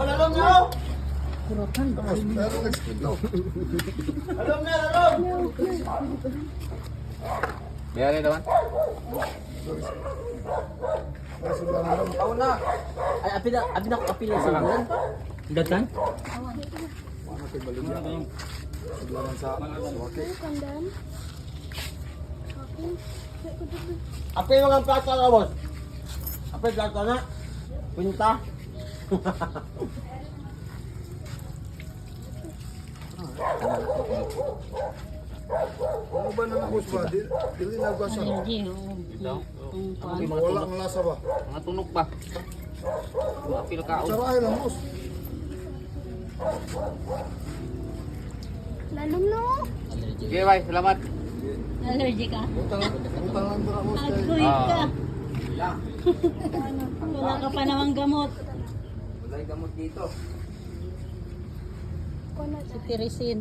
lalong na! Kurutan ba? Lalong na, lalong! Mayroon naman. Ako na! Ay, apil na sa bulan. Datan? Apa yung mga plato na, boss? Apa yung plato na? Pinta? Ano ba na nakos ba? Dili nagwasa. Energy, Wala ang lasa ba? Mga tunog ba? Mga pilkao. Saray lang mos. Lalong no. Okay, bye. Salamat. Allergy ka? Utang lang ba mos kay? Agoy ka. Wala ka pa namang gamot. Wala yung gamot dito. Si Tirisin.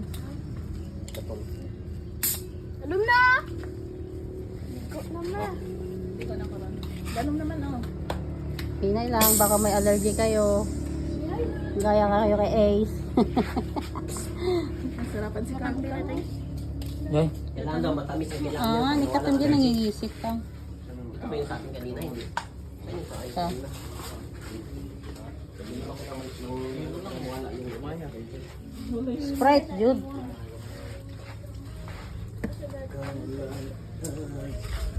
Lalong na. Iko naman. Ganun naman, oh. Pinay lang, baka may allergy kayo. Gaya ka kayo kay Ace. Sarapan si Kang. Yay. Kailangan daw matamis ang kailangan. Ah, ni Katon din nangingisip ka. Ito ba yung sa akin kanina? Hindi. Sa. Sprite, Jude.